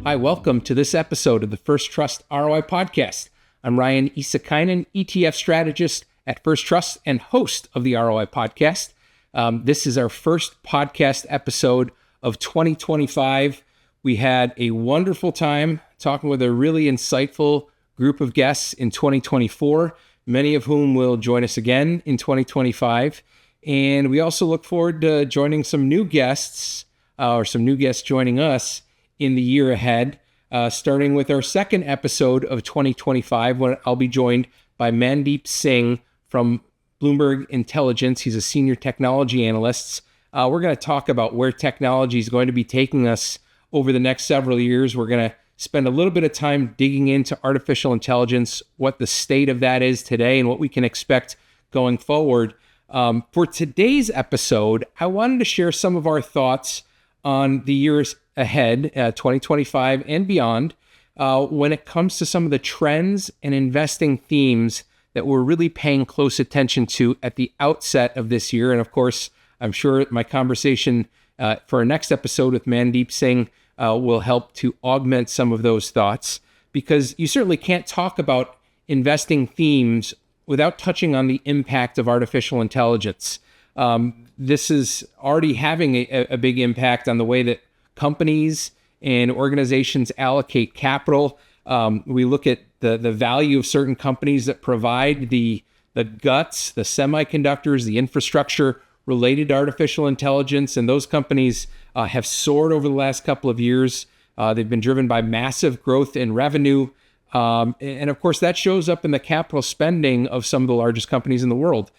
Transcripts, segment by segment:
Hi, welcome to this episode of the First Trust ROI podcast. I'm Ryan Issakainen, ETF strategist at First Trust and host of the ROI podcast. This is our first podcast episode of 2025. We had a wonderful time talking with a really insightful group of guests in 2024, many of whom will join us again in 2025. And we also look forward to joining some new guests joining us in the year ahead, starting with our second episode of 2025, when I'll be joined by Mandeep Singh from Bloomberg Intelligence. He's a senior technology analyst. We're going to talk about where technology is going to be taking us over the next several years. We're going to spend a little bit of time digging into artificial intelligence, what the state of that is today, and what we can expect going forward. For today's episode, I wanted to share some of our thoughts on the years ahead, 2025 and beyond, when it comes to some of the trends and investing themes that we're really paying close attention to at the outset of this year. And of course, I'm sure my conversation for our next episode with Mandeep Singh will help to augment some of those thoughts, because you certainly can't talk about investing themes without touching on the impact of artificial intelligence. This is already having a big impact on the way that companies and organizations allocate capital. We look at the value of certain companies that provide the guts, the semiconductors, the infrastructure related to artificial intelligence, and those companies have soared over the last couple of years. They've been driven by massive growth in revenue. And of course, that shows up in the capital spending of some of the largest companies in the world.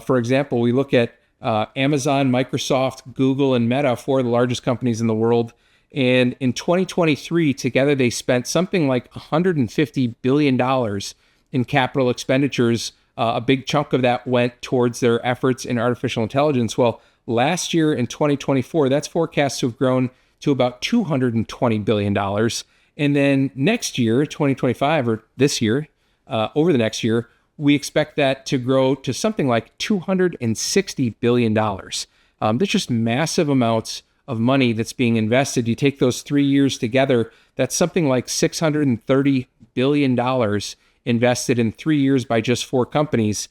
For example, we look at Amazon, Microsoft, Google, and Meta, four of the largest companies in the world. And in 2023, together, they spent something like $150 billion in capital expenditures. A big chunk of that went towards their efforts in artificial intelligence. Well, last year in 2024, that's forecast to have grown to about $220 billion. And then next year, 2025, or this year, over the next year, we expect that to grow to something like $260 billion. There's just massive amounts of money that's being invested. You take those 3 years together, that's something like $630 billion invested in 3 years by just four companies.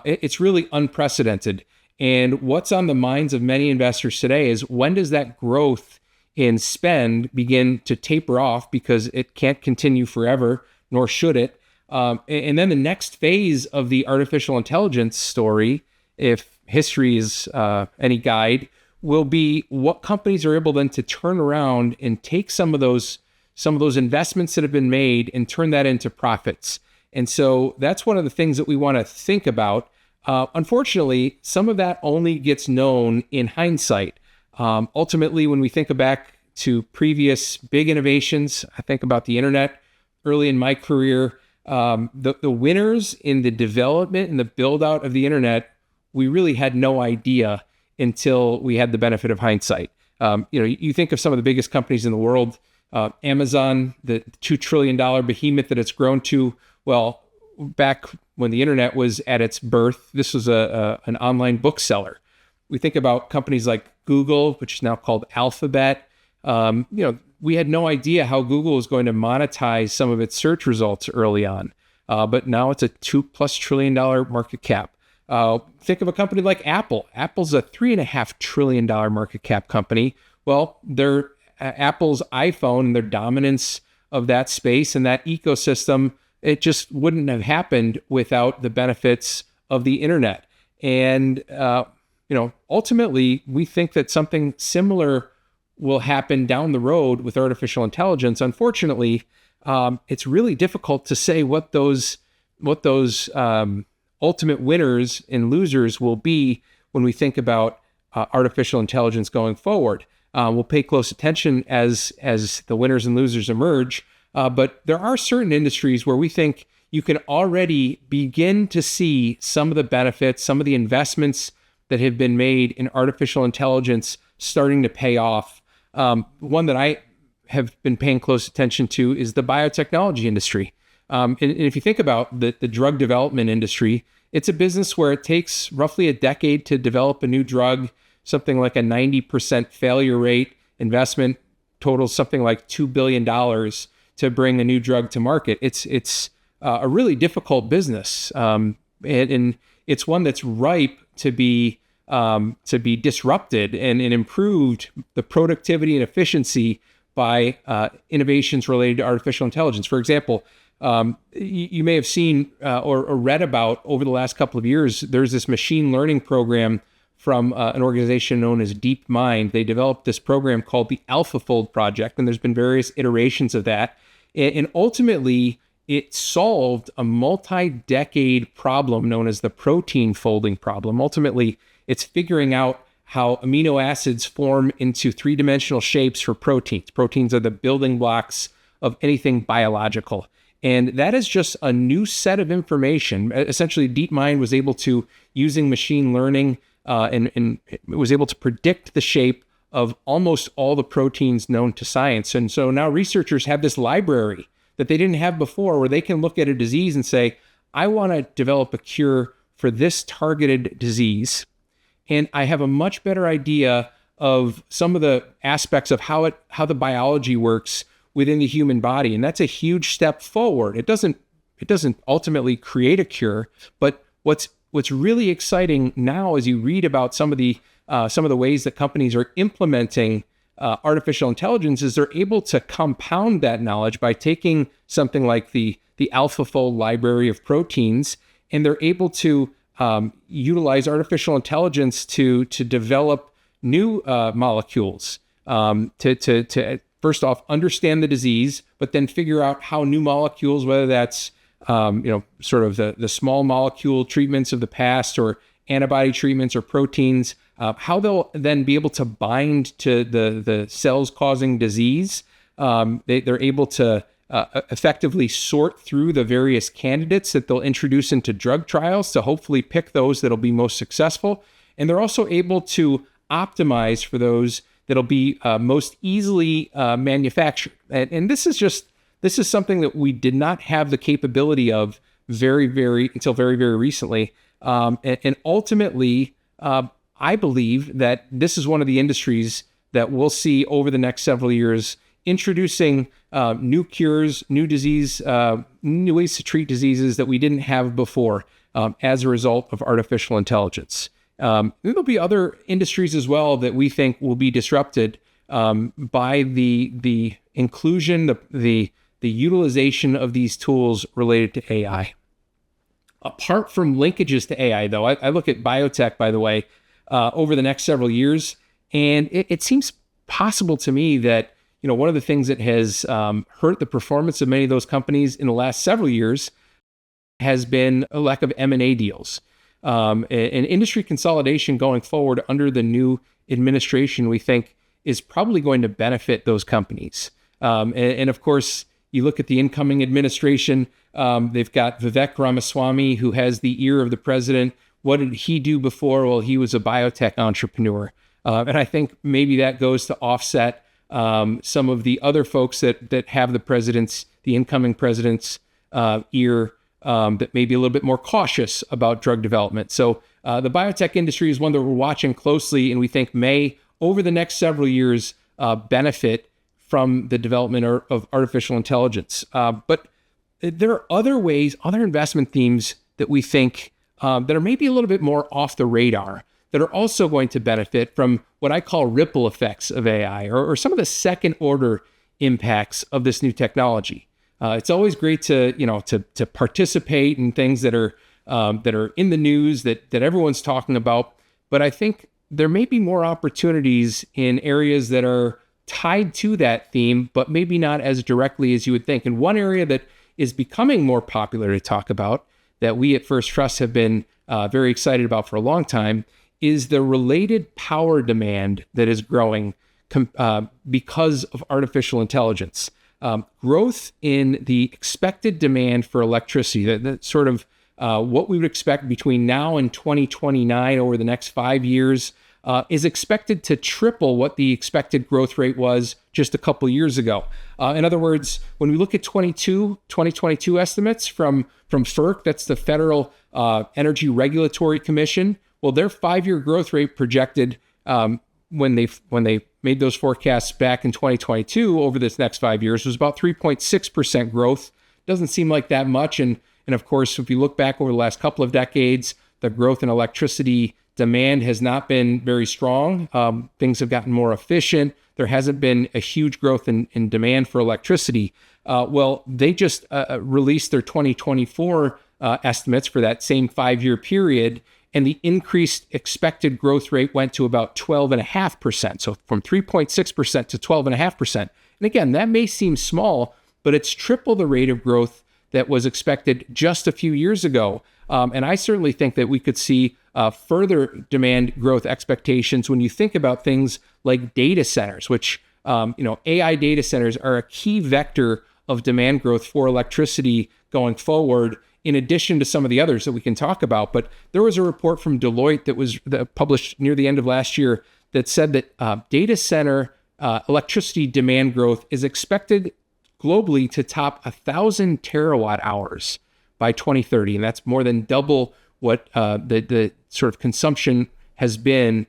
It's really unprecedented. And what's on the minds of many investors today is, when does that growth in spend begin to taper off, because it can't continue forever, nor should it. And then the next phase of the artificial intelligence story, if history is any guide, will be what companies are able then to turn around and take some of those investments that have been made and turn that into profits. And so that's one of the things that we want to think about. Unfortunately, some of that only gets known in hindsight. Ultimately, when we think back to previous big innovations, I think about the internet early in my career. The winners in the development and the build out of the internet, we really had no idea until we had the benefit of hindsight. You think of some of the biggest companies in the world, Amazon, the $2 trillion behemoth that it's grown to. Well, back when the internet was at its birth, this was an online bookseller. We think about companies like Google, which is now called Alphabet. We had no idea how Google was going to monetize some of its search results early on, but now it's a $2+ trillion market cap. Think of a company like Apple. Apple's a $3.5 trillion market cap company. Well, Apple's iPhone and their dominance of that space and that ecosystem, it just wouldn't have happened without the benefits of the internet. And ultimately, we think that something similar will happen down the road with artificial intelligence. Unfortunately, it's really difficult to say what those ultimate winners and losers will be when we think about artificial intelligence going forward. We'll pay close attention as the winners and losers emerge, but there are certain industries where we think you can already begin to see some of the benefits, some of the investments that have been made in artificial intelligence starting to pay off. One that I have been paying close attention to is the biotechnology industry. And if you think about the drug development industry, it's a business where it takes roughly a decade to develop a new drug, something like a 90% failure rate, investment totals something like $2 billion to bring a new drug to market. It's a really difficult business, and it's one that's ripe to be disrupted and improved the productivity and efficiency by innovations related to artificial intelligence. For example, you may have seen or read about over the last couple of years, there's this machine learning program from an organization known as DeepMind. They developed this program called the AlphaFold Project, and there's been various iterations of that. And ultimately, it solved a multi-decade problem known as the protein folding problem. Ultimately, it's figuring out how amino acids form into three-dimensional shapes for proteins. Proteins are the building blocks of anything biological. And that is just a new set of information. Essentially, DeepMind was able to, using machine learning, and it was able to predict the shape of almost all the proteins known to science. And so now researchers have this library that they didn't have before, where they can look at a disease and say, I want to develop a cure for this targeted disease. And I have a much better idea of some of the aspects of how the biology works within the human body. And that's a huge step forward. It doesn't ultimately create a cure, but what's really exciting now as you read about some of the ways that companies are implementing artificial intelligence is they're able to compound that knowledge by taking something like the AlphaFold library of proteins, and they're able to utilize artificial intelligence to develop new molecules to first off understand the disease, but then figure out how new molecules, whether that's sort of the small molecule treatments of the past or antibody treatments or proteins, how they'll then be able to bind to the cells causing disease. They're able to effectively sort through the various candidates that they'll introduce into drug trials to hopefully pick those that'll be most successful. And they're also able to optimize for those that'll be most easily manufactured. And this is something that we did not have the capability of until very, very recently. And ultimately, I believe that this is one of the industries that we'll see over the next several years introducing new cures, new ways to treat diseases that we didn't have before as a result of artificial intelligence. There'll be other industries as well that we think will be disrupted by the inclusion, the utilization of these tools related to AI. Apart from linkages to AI, though, I look at biotech, by the way, over the next several years, and it seems possible to me that one of the things that has hurt the performance of many of those companies in the last several years has been a lack of M&A deals. And industry consolidation going forward under the new administration, we think, is probably going to benefit those companies. And of course, you look at the incoming administration, they've got Vivek Ramaswamy, who has the ear of the president. What did he do before? Well, he was a biotech entrepreneur. And I think maybe that goes to offset some of the other folks that have the incoming president's ear, that may be a little bit more cautious about drug development. So the biotech industry is one that we're watching closely, and we think may, over the next several years, benefit from the development of artificial intelligence. But there are other investment themes that we think that are maybe a little bit more off the radar, that are also going to benefit from what I call ripple effects of AI, or some of the second order impacts of this new technology. It's always great to participate in things that are in the news that everyone's talking about. But I think there may be more opportunities in areas that are tied to that theme, but maybe not as directly as you would think. And one area that is becoming more popular to talk about, that we at First Trust have been very excited about for a long time, is the related power demand that is growing because of artificial intelligence. Growth in the expected demand for electricity, that's sort of what we would expect between now and 2029 over the next 5 years, is expected to triple what the expected growth rate was just a couple years ago. In other words, when we look at 2022 estimates from FERC, that's the Federal Energy Regulatory Commission, well, their 5-year growth rate projected when they made those forecasts back in 2022 over this next 5 years was about 3.6% growth. Doesn't seem like that much. And of course, if you look back over the last couple of decades, the growth in electricity demand has not been very strong. Things have gotten more efficient. There hasn't been a huge growth in demand for electricity. Well, they just released their 2024 estimates for that same 5-year period, and the increased expected growth rate went to about 12.5%. So from 3.6% to 12.5%. And again, that may seem small, but it's triple the rate of growth that was expected just a few years ago. And I certainly think that we could see further demand growth expectations when you think about things like data centers, which, AI data centers are a key vector of demand growth for electricity going forward, in addition to some of the others that we can talk about. But there was a report from Deloitte that was published near the end of last year that said that data center electricity demand growth is expected globally to top 1,000 terawatt hours by 2030. And that's more than double what the sort of consumption has been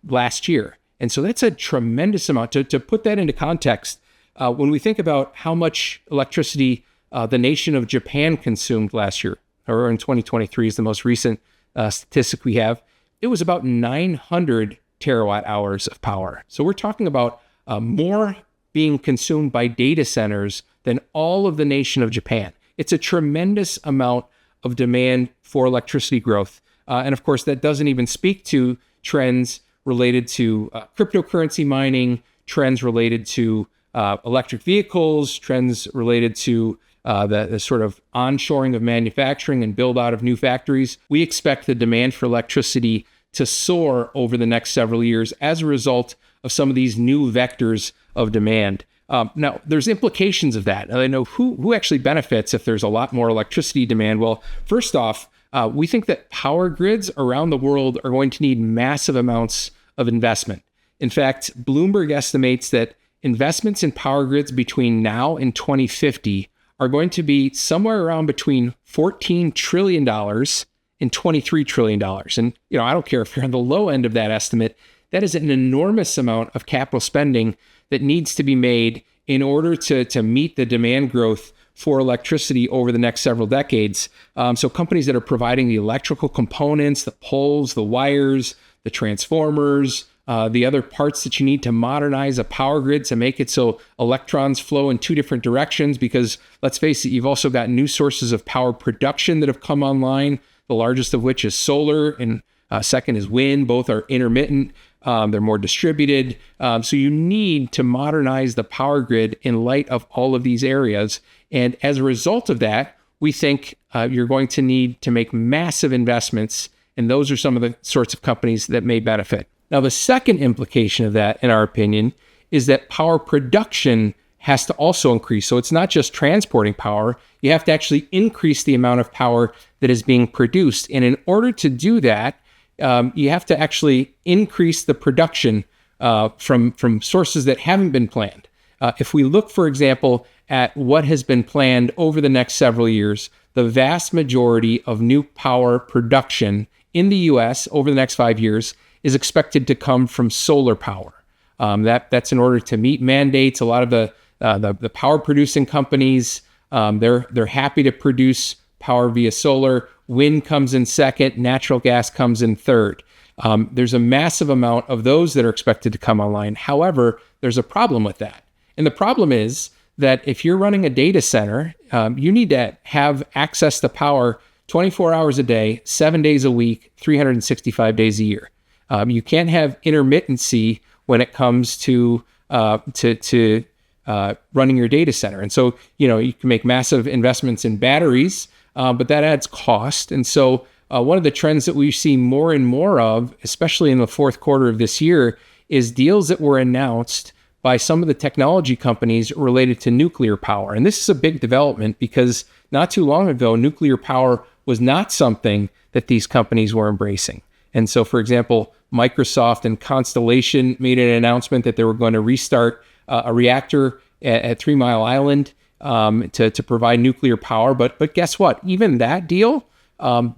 last year. And so that's a tremendous amount. To put that into context, when we think about how much electricity the nation of Japan consumed last year, or in 2023 is the most recent statistic we have, it was about 900 terawatt hours of power. So we're talking about more being consumed by data centers than all of the nation of Japan. It's a tremendous amount of demand for electricity growth. And of course, that doesn't even speak to trends related to cryptocurrency mining, trends related to electric vehicles, trends related to the sort of onshoring of manufacturing and build out of new factories. We expect the demand for electricity to soar over the next several years as a result of some of these new vectors of demand. Now, there's implications of that. I know who actually benefits if there's a lot more electricity demand. Well, first off, we think that power grids around the world are going to need massive amounts of investment. In fact, Bloomberg estimates that investments in power grids between now and 2050 are going to be somewhere around between $14 trillion and $23 trillion. And, I don't care if you're on the low end of that estimate, that is an enormous amount of capital spending that needs to be made in order to meet the demand growth for electricity over the next several decades. So companies that are providing the electrical components, the poles, the wires, the transformers, the other parts that you need to modernize a power grid to make it so electrons flow in two different directions, because let's face it, you've also got new sources of power production that have come online, the largest of which is solar and second is wind. Both are intermittent. They're more distributed. So you need to modernize the power grid in light of all of these areas. And as a result of that, we think you're going to need to make massive investments. And those are some of the sorts of companies that may benefit. Now, the second implication of that, in our opinion, is that power production has to also increase. So it's not just transporting power. You have to actually increase the amount of power that is being produced. And in order to do that, you have to actually increase the production from sources that haven't been planned. If we look, for example, at what has been planned over the next several years, the vast majority of new power production in the U.S. over the next 5 years is expected to come from solar power. That's in order to meet mandates. A lot of the power producing companies, they're happy to produce power via solar. Wind comes in second, natural gas comes in third. There's a massive amount of those that are expected to come online. However, there's a problem with that. And the problem is that if you're running a data center, you need to have access to power 24 hours a day, 7 days a week, 365 days a year. You can't have intermittency when it comes to running your data center. And so, you can make massive investments in batteries, but that adds cost. And so one of the trends that we see more and more of, especially in the fourth quarter of this year, is deals that were announced by some of the technology companies related to nuclear power. And this is a big development because not too long ago, nuclear power was not something that these companies were embracing. And so, for example, Microsoft and Constellation made an announcement that they were going to restart a reactor at 3 Mile Island to provide nuclear power. But guess what? Even that deal,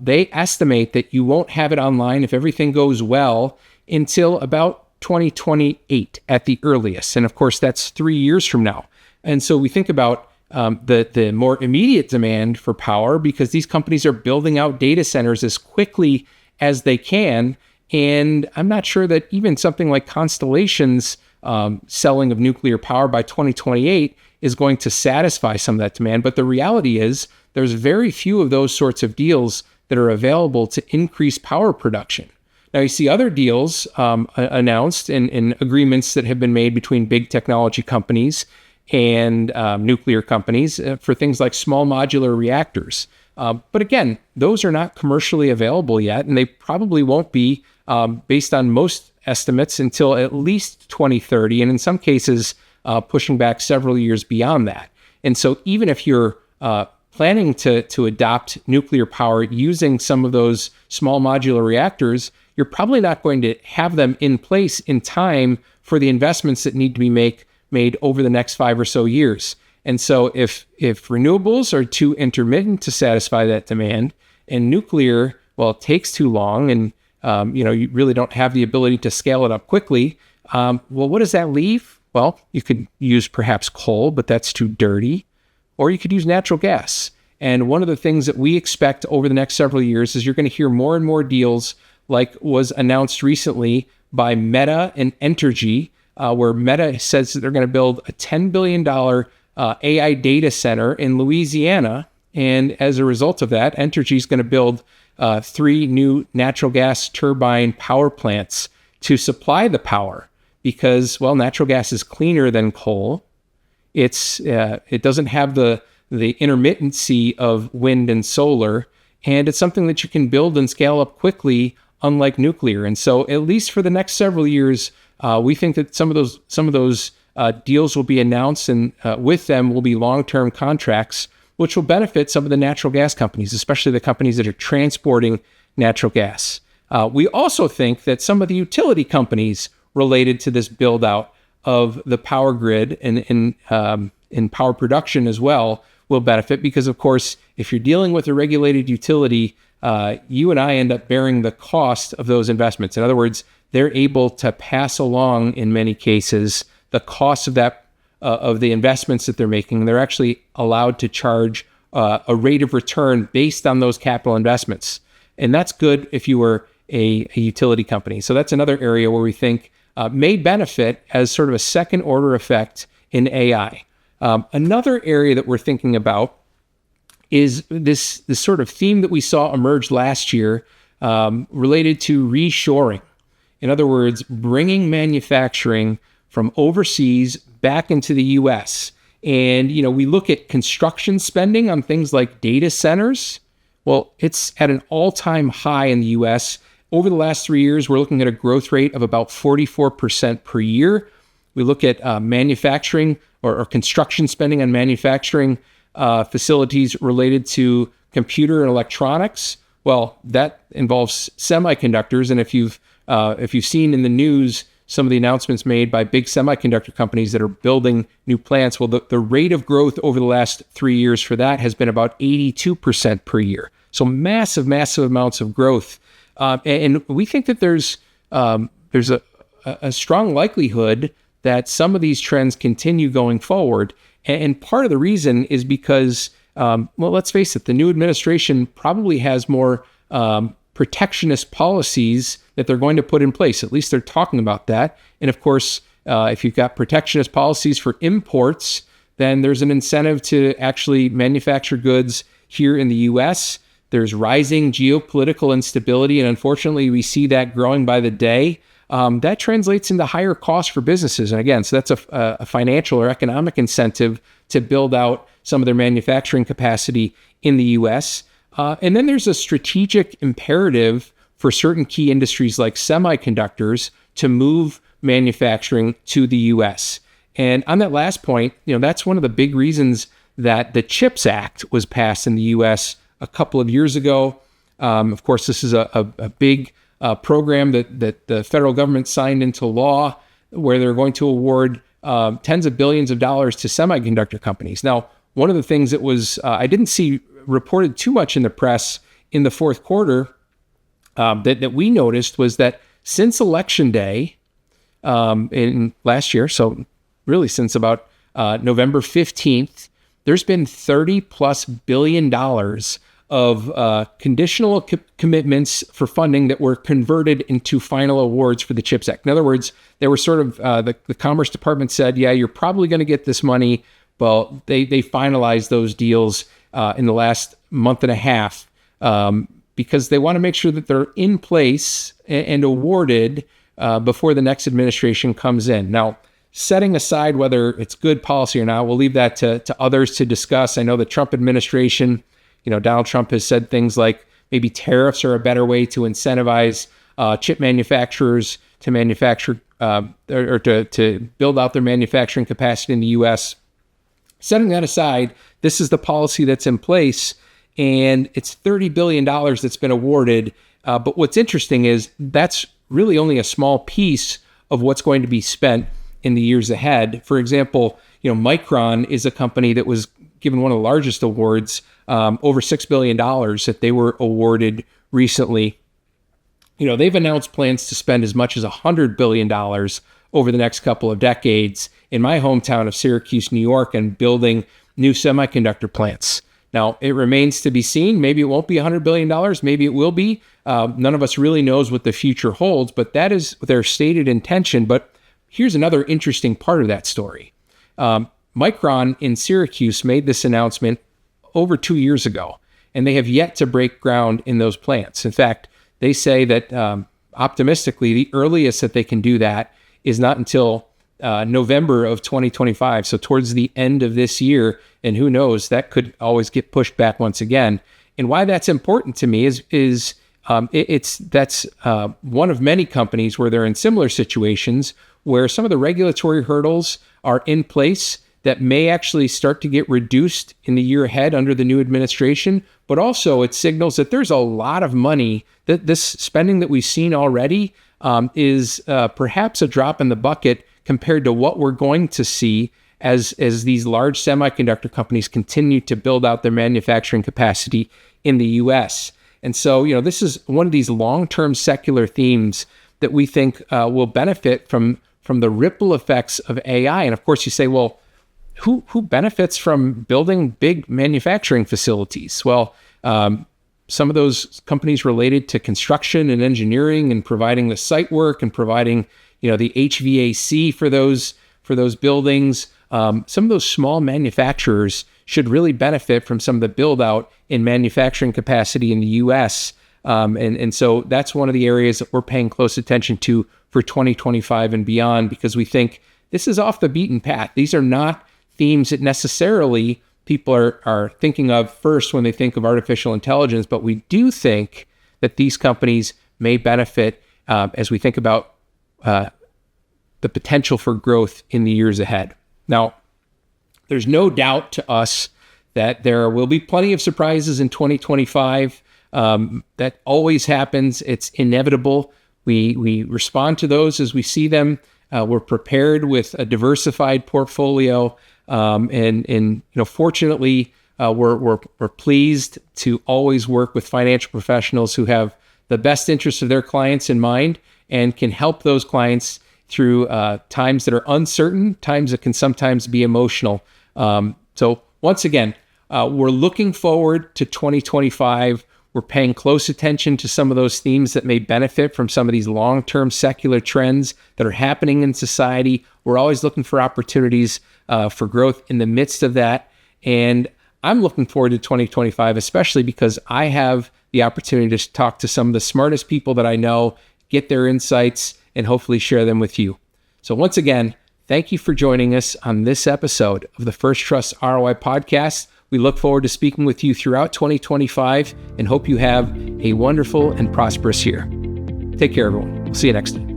they estimate that you won't have it online if everything goes well until about 2028 at the earliest. And of course, that's 3 years from now. And so we think about the more immediate demand for power because these companies are building out data centers as quickly as they can. And I'm not sure that even something like Constellation's selling of nuclear power by 2028 is going to satisfy some of that demand. But the reality is there's very few of those sorts of deals that are available to increase power production. Now, you see other deals announced and agreements that have been made between big technology companies and nuclear companies for things like small modular reactors. But again, those are not commercially available yet, and they probably won't be based on most estimates until at least 2030, and in some cases, pushing back several years beyond that. And so even if you're planning to adopt nuclear power using some of those small modular reactors, you're probably not going to have them in place in time for the investments that need to be made over the next 5 or so years. And so if renewables are too intermittent to satisfy that demand, and nuclear, well, it takes too long, and you really don't have the ability to scale it up quickly, well, what does that leave? Well, you could use perhaps coal, but that's too dirty, or you could use natural gas. And one of the things that we expect over the next several years is you're going to hear more and more deals like was announced recently by Meta and Entergy, where Meta says that they're going to build a $10 billion AI data center in Louisiana. And as a result of that, Entergy is going to build 3 new natural gas turbine power plants to supply the power because, well, natural gas is cleaner than coal. It doesn't have the intermittency of wind and solar, and it's something that you can build and scale up quickly, unlike nuclear. And so, at least for the next several years, we think that some of those deals will be announced, and with them will be long-term contracts, which will benefit some of the natural gas companies, especially the companies that are transporting natural gas. We also think that some of the utility companies related to this build-out of the power grid and power production as well will benefit because, of course, if you're dealing with a regulated utility, you and I end up bearing the cost of those investments. In other words, they're able to pass along, in many cases, the cost of that of the investments that they're making. They're actually allowed to charge a rate of return based on those capital investments. And that's good if you were a utility company. So that's another area where we think may benefit as sort of a second order effect in AI. Another area that we're thinking about is this sort of theme that we saw emerge last year related to reshoring. In other words, bringing manufacturing from overseas back into the U.S. And, we look at construction spending on things like data centers. Well, it's at an all-time high in the U.S. Over the last 3 years, we're looking at a growth rate of about 44% per year. We look at manufacturing or construction spending on manufacturing facilities related to computer and electronics. Well, that involves semiconductors. And if you've seen in the news some of the announcements made by big semiconductor companies that are building new plants, well, the rate of growth over the last 3 years for that has been about 82% per year. So massive amounts of growth. And we think that there's a strong likelihood that some of these trends continue going forward. And part of the reason is because, well, let's face it, the new administration probably has more protectionist policies that they're going to put in place. At least they're talking about that. And of course, if you've got protectionist policies for imports, then there's an incentive to actually manufacture goods here in the U.S. There's rising geopolitical instability, and unfortunately, we see that growing by the day. That translates into higher costs for businesses. And again, so that's a financial or economic incentive to build out some of their manufacturing capacity in the U.S. And then there's a strategic imperative for certain key industries like semiconductors to move manufacturing to the U.S. And on that last point, that's one of the big reasons that the CHIPS Act was passed in the U.S. a couple of years ago. Of course, this is a big program that the federal government signed into law where they're going to award tens of billions of dollars to semiconductor companies. Now, one of the things that was I didn't see reported too much in the press in the fourth quarter that we noticed was that since Election Day, in last year. So really since about November 15th, there's been $30+ billion of conditional commitments for funding that were converted into final awards for the CHIPS Act. In other words, they were sort of, the Commerce Department said, yeah, you're probably going to get this money. Well, they finalized those deals in the last month and a half because they want to make sure that they're in place and awarded before the next administration comes in. Now, setting aside whether it's good policy or not, we'll leave that to others to discuss. I know the Trump administration, Donald Trump has said things like maybe tariffs are a better way to incentivize chip manufacturers to manufacture or to build out their manufacturing capacity in the U.S. Setting that aside, this is the policy that's in place, and it's $30 billion that's been awarded. But what's interesting is that's really only a small piece of what's going to be spent in the years ahead. For example, Micron is a company that was given one of the largest awards, over $6 billion that they were awarded recently. They've announced plans to spend as much as $100 billion over the next couple of decades in my hometown of Syracuse, New York, and building new semiconductor plants. Now, it remains to be seen. Maybe it won't be $100 billion. Maybe it will be. None of us really knows what the future holds, but that is their stated intention. But here's another interesting part of that story. Micron in Syracuse made this announcement over 2 years ago, and they have yet to break ground in those plants. In fact, they say that optimistically, the earliest that they can do that is not until November of 2025, so towards the end of this year, and who knows, that could always get pushed back once again. And why that's important to me is that's one of many companies where they're in similar situations where some of the regulatory hurdles are in place that may actually start to get reduced in the year ahead under the new administration, but also it signals that there's a lot of money, that this spending that we've seen already is perhaps a drop in the bucket compared to what we're going to see as these large semiconductor companies continue to build out their manufacturing capacity in the U.S. And so, this is one of these long-term secular themes that we think will benefit from the ripple effects of AI. And of course, you say, well, who benefits from building big manufacturing facilities? Well, some of those companies related to construction and engineering and providing the site work and providing, the HVAC for those buildings. Some of those small manufacturers should really benefit from some of the build out in manufacturing capacity in the U.S. And so that's one of the areas that we're paying close attention to for 2025 and beyond, because we think this is off the beaten path. These are not themes that necessarily people are thinking of first when they think of artificial intelligence, but we do think that these companies may benefit as we think about the potential for growth in the years ahead. Now, there's no doubt to us that there will be plenty of surprises in 2025. That always happens. It's inevitable. We respond to those as we see them. We're prepared with a diversified portfolio. And fortunately, we're pleased to always work with financial professionals who have the best interests of their clients in mind and can help those clients through times that are uncertain, times that can sometimes be emotional. So once again, we're looking forward to 2025. We're paying close attention to some of those themes that may benefit from some of these long-term secular trends that are happening in society. We're always looking for opportunities for growth in the midst of that. And I'm looking forward to 2025, especially because I have the opportunity to talk to some of the smartest people that I know, get their insights, and hopefully share them with you. So once again, thank you for joining us on this episode of the First Trust ROI podcast. We look forward to speaking with you throughout 2025 and hope you have a wonderful and prosperous year. Take care, everyone. We'll see you next time.